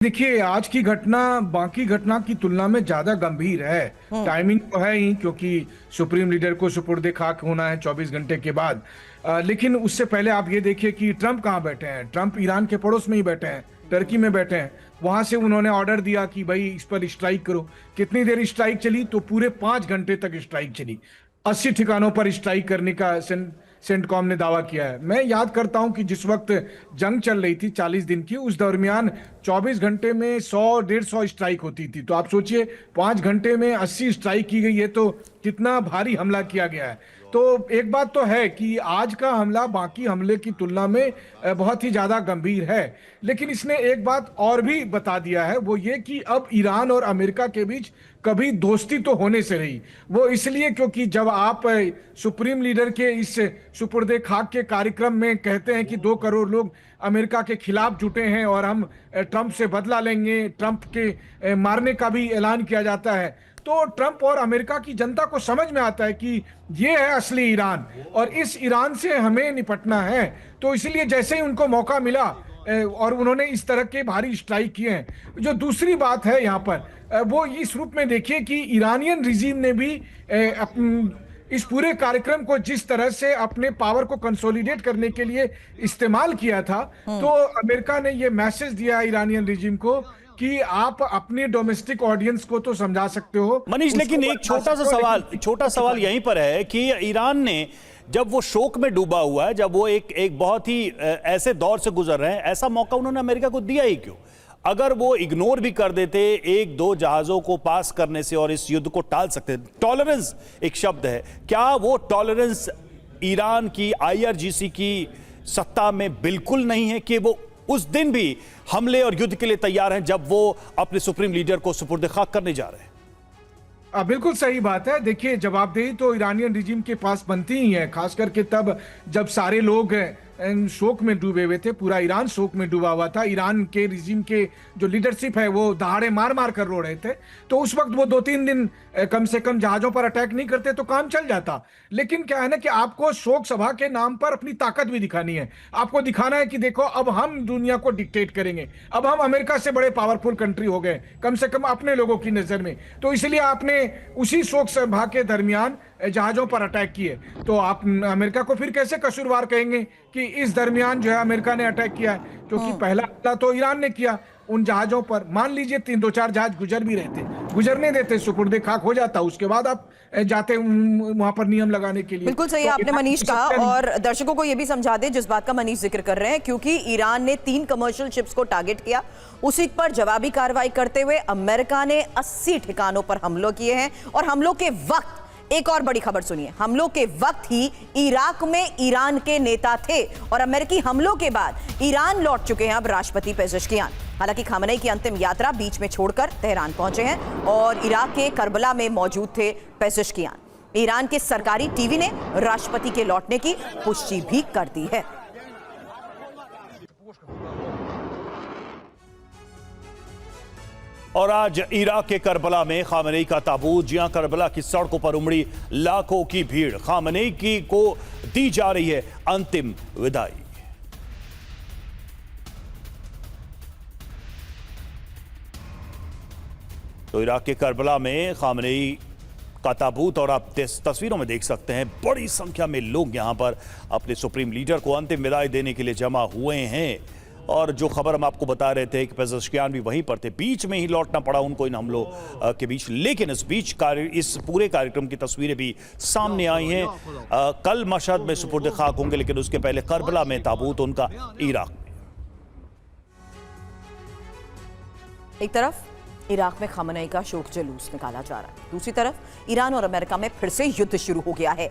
देखिए, आज की घटना बाकी घटना की तुलना में ज्यादा गंभीर है। टाइमिंग तो है ही, क्योंकि सुप्रीम लीडर को सुपुर्द खाक होना है 24 घंटे के बाद। लेकिन उससे पहले आप ये देखिए कि ट्रंप कहाँ बैठे हैं। ट्रंप ईरान के पड़ोस में ही बैठे हैं, टर्की में बैठे हैं। वहां से उन्होंने ऑर्डर दिया कि भाई इस पर स्ट्राइक करो। कितनी देर स्ट्राइक चली? तो पूरे 5 घंटे तक स्ट्राइक चली। 80 ठिकानों पर स्ट्राइक करने का सेंटकॉम ने दावा किया है। मैं याद करता हूं कि जिस वक्त जंग चल रही थी 40 दिन की, उस दरमियान 24 घंटे में 100-150 स्ट्राइक होती थी। तो आप सोचिए 5 घंटे में 80 स्ट्राइक की गई है, तो कितना भारी हमला किया गया है। तो एक बात तो है कि आज का हमला बाकी हमले की तुलना में बहुत ही ज्यादा गंभीर है। लेकिन इसने एक बात और भी बता दिया है, वो ये कि अब ईरान और अमेरिका के बीच कभी दोस्ती तो होने से रही। वो इसलिए क्योंकि जब आप सुप्रीम लीडर के इस सुपुर्दे खाक के कार्यक्रम में कहते हैं कि 2 करोड़ लोग अमेरिका के खिलाफ जुटे हैं और हम ट्रंप से बदला लेंगे, ट्रंप के मारने का भी ऐलान किया जाता है, तो ट्रंप और अमेरिका की जनता को समझ में आता है कि ये है असली ईरान और इस ईरान से हमें निपटना है। तो इसलिए जैसे ही उनको मौका मिला और उन्होंने इस तरह के भारी स्ट्राइक किए हैं। जो दूसरी बात है यहाँ पर वो इस रूप में देखिए कि ईरानियन रिजीम ने भी इस पूरे कार्यक्रम को जिस तरह से अपने पावर को कंसोलिडेट करने के लिए इस्तेमाल किया था, तो अमेरिका ने ये मैसेज दिया ईरानियन रिजीम को कि आप अपने डोमेस्टिक ऑडियंस को तो समझा सकते हो मनीष, लेकिन एक छोटा सवाल यहीं पर है कि ईरान ने जब वो शोक में डूबा हुआ है, जब वो एक बहुत ही ऐसे दौर से गुजर रहे हैं, ऐसा मौका उन्होंने अमेरिका को दिया ही क्यों? अगर वो इग्नोर भी कर देते 1-2 जहाजों को पास करने से और इस युद्ध को टाल सकते। टॉलरेंस एक शब्द है, क्या वो टॉलरेंस ईरान की IRGC की सत्ता में बिल्कुल नहीं है कि वो उस दिन भी हमले और युद्ध के लिए तैयार हैं जब वो अपने सुप्रीम लीडर को सुपुर्द खाक करने जा रहे हैं? बिल्कुल सही बात है। देखिए, जवाबदेही तो ईरानियन रिजीम के पास बनती ही है, खास करके तब जब सारे लोग शोक में डूबे हुए थे। पूरा ईरान शोक में डूबा हुआ था। ईरान के रिजीम के जो लीडरशिप है वो दहाड़े मार मार कर रो रहे थे। तो उस वक्त वो 2-3 दिन कम से कम जहाजों पर अटैक नहीं करते तो काम चल जाता। लेकिन क्या है ना कि आपको शोक सभा के नाम पर अपनी ताकत भी दिखानी है। आपको दिखाना है कि देखो, अब हम दुनिया को डिक्टेट करेंगे, अब हम अमेरिका से बड़े पावरफुल कंट्री हो गए, कम से कम अपने लोगों की नजर में। तो इसलिए आपने उसी शोक सभा के दरमियान जहाजों पर अटैक किए। तो आप अमेरिका को फिर कैसे कसूरवार कहेंगे कि इस दरमियान जो है अमेरिका ने अटैक किया है? क्योंकि पहला हमला तो ईरान ने किया उन जहाजों पर। मान लीजिए 3-2-4 जहाज गुजर भी रहे थे, गुजरने देते, सुपुर्दे खाक हो जाता, उसके बाद आप जाते वहां पर नियम लगाने के लिए। बिल्कुल सही तो आपने मनीष कहा, और दर्शकों को यह भी समझा दे जिस बात का मनीष जिक्र कर रहे हैं, क्योंकि ईरान ने 3 कमर्शियल शिप्स को टारगेट किया, उसी पर जवाबी कार्रवाई करते हुए अमेरिका ने 80 ठिकानों पर हमलों किए हैं। और हमलों के वक्त एक और बड़ी खबर सुनिए, हमलों के वक्त ही इराक में ईरान के नेता थे और अमेरिकी हमलों के बाद ईरान लौट चुके हैं अब राष्ट्रपति पेजेश्कियान। हालांकि खामनेई की अंतिम यात्रा बीच में छोड़कर तेहरान पहुंचे हैं और इराक के करबला में मौजूद थे पेजेश्कियान। ईरान के सरकारी टीवी ने राष्ट्रपति के लौटने की पुष्टि भी कर दी है। और आज इराक के करबला में खामनेई का ताबूत, जहां करबला की सड़कों पर उमड़ी लाखों की भीड़, खामनेई की को दी जा रही है अंतिम विदाई। तो इराक के करबला में खामनेई का ताबूत, और आप तस्वीरों में देख सकते हैं बड़ी संख्या में लोग यहां पर अपने सुप्रीम लीडर को अंतिम विदाई देने के लिए जमा हुए हैं। और जो खबर हम आपको बता रहे थे कि पेजेश्कियान भी वहीं पर थे, बीच में ही लौटना पड़ा उनको इन हमलों के बीच। लेकिन इस बीच इस पूरे कार्यक्रम की तस्वीरें भी सामने आई हैं। कल मशहद में सुपुर्द खाक होंगे, लेकिन उसके पहले करबला में ताबूत उनका इराक में। एक तरफ इराक में खामनेई का शोक जुलूस निकाला जा रहा है, दूसरी तरफ ईरान और अमेरिका में फिर से युद्ध शुरू हो गया है।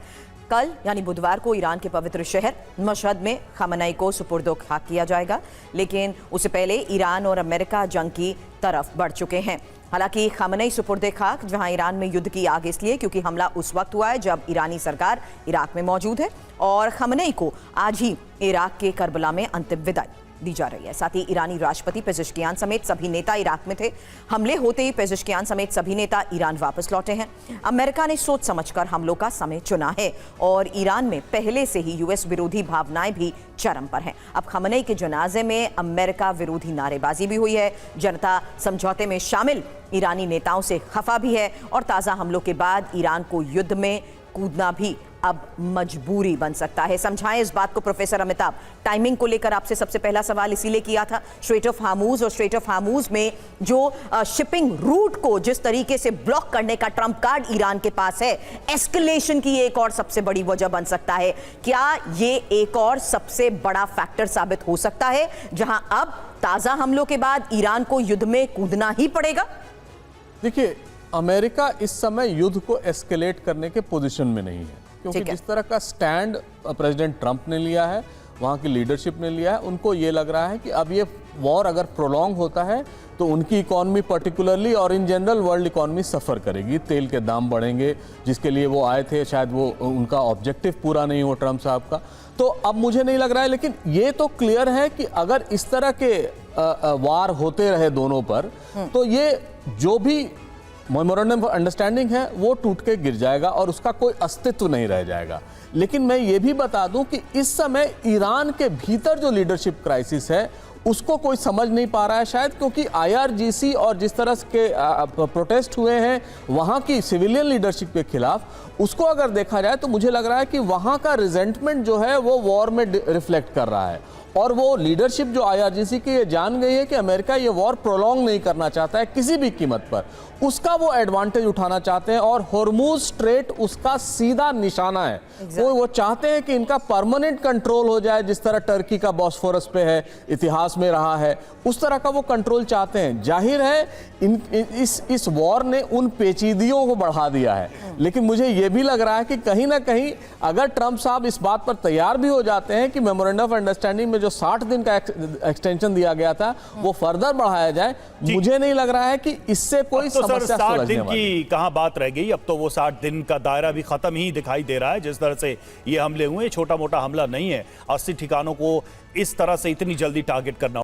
कल यानी बुधवार को ईरान के पवित्र शहर मशहद में खामनेई को सुपुर्द खाक किया जाएगा, लेकिन उससे पहले ईरान और अमेरिका जंग की तरफ बढ़ चुके हैं। हालांकि खामनेई सुपुर्द खाक जहां ईरान में युद्ध की आग इसलिए क्योंकि हमला उस वक्त हुआ है जब ईरानी सरकार इराक में मौजूद है, और खामनेई को आज ही इराक के करबला में अंतिम विदाई। दी जा रही है। साथ ही ईरानी राष्ट्रपति पेजेश्कियान समेत सभी नेता इराक में थे। हमले होते ही पेजेश्कियान समेत सभी नेता ईरान वापस लौटे हैं। अमेरिका ने सोच समझकर हमलों का समय चुना है और ईरान में पहले से ही यूएस विरोधी भावनाएं भी चरम पर हैं। अब खamenei के जनाजे में अमेरिका विरोधी नारेबाजी भी हुई है। जनता समझौते में शामिल ईरानी नेताओं से खफा भी है और ताज़ा हमलों के बाद ईरान को युद्ध में कूदना भी अब मजबूरी बन सकता है। समझाएं इस बात को प्रोफेसर अमिताभ। टाइमिंग को लेकर आपसे सबसे पहला सवाल इसीलिए किया था। स्ट्रेट ऑफ हार्मूज और स्ट्रेट ऑफ हार्मूज में जो शिपिंग रूट को जिस तरीके से ब्लॉक करने का ट्रम्प कार्ड ईरान के पास है, एस्केलेशन की एक और सबसे बड़ी वजह बन सकता है। क्या ये एक और सबसे बड़ा फैक्टर साबित हो सकता है जहां अब ताजा हमलों के बाद ईरान को युद्ध में कूदना ही पड़ेगा? देखिए, अमेरिका इस समय युद्ध को एस्केलेट करने के पोजीशन में नहीं है, क्योंकि जिस तरह का स्टैंड प्रेसिडेंट ट्रंप ने लिया है, वहाँ की लीडरशिप ने लिया है, उनको ये लग रहा है कि अब ये वॉर अगर प्रोलॉन्ग होता है तो उनकी इकॉनमी पर्टिकुलरली और इन जनरल वर्ल्ड इकॉनमी सफ़र करेगी। तेल के दाम बढ़ेंगे, जिसके लिए वो आए थे, शायद वो उनका ऑब्जेक्टिव पूरा नहीं हो ट्रंप साहब का। तो अब मुझे नहीं लग रहा है, लेकिन ये तो क्लियर है कि अगर इस तरह के वार होते रहे दोनों पर, तो ये जो भी मेमोरेंडम ऑफ अंडरस्टैंडिंग है वो टूट के गिर जाएगा और उसका कोई अस्तित्व नहीं रह जाएगा। लेकिन मैं ये भी बता दूं कि इस समय ईरान के भीतर जो लीडरशिप क्राइसिस है उसको कोई समझ नहीं पा रहा है, शायद क्योंकि IRGC और जिस तरह के प्रोटेस्ट हुए हैं वहाँ की सिविलियन लीडरशिप के खिलाफ, उसको अगर देखा जाए तो मुझे लग रहा है कि वहाँ का रिजेंटमेंट जो है वो वॉर में रिफ्लेक्ट कर रहा है। और वो लीडरशिप जो IRGC की ये जान गई है कि अमेरिका ये वॉर प्रोलॉन्ग नहीं करना चाहता है किसी भी कीमत पर, उसका वो एडवांटेज उठाना चाहते हैं और हॉर्मुज स्ट्रेट उसका सीधा निशाना है। वो चाहते हैं कि इनका परमानेंट कंट्रोल हो जाए, जिस तरह टर्की का बॉस्फोरस पे है, इतिहास में रहा है, उस तरह का वो कंट्रोल चाहते हैं। जाहिर है इस वॉर ने उन पेचीदियों को बढ़ा दिया है, लेकिन मुझे ये भी लग रहा है कि कहीं ना कहीं अगर ट्रंप साहब इस बात पर तैयार भी हो जाते हैं कि मेमोरेंडम ऑफ अंडरस्टैंडिंग में जो 60 दिन का एक्सटेंशन दिया गया था वो फर्दर बढ़ाया जाए, मुझे नहीं लग रहा है कि इससे कोई समस्या 60 दिन की कहां बात रह गई। अब तो वो 60 दिन का दायरा भी खत्म ही दिखाई दे रहा है। जिस तरह से ये हमले हुए, छोटा मोटा हमला नहीं है। 80 ठिकानों को इस तरह से इतनी जल्दी टारगेट करना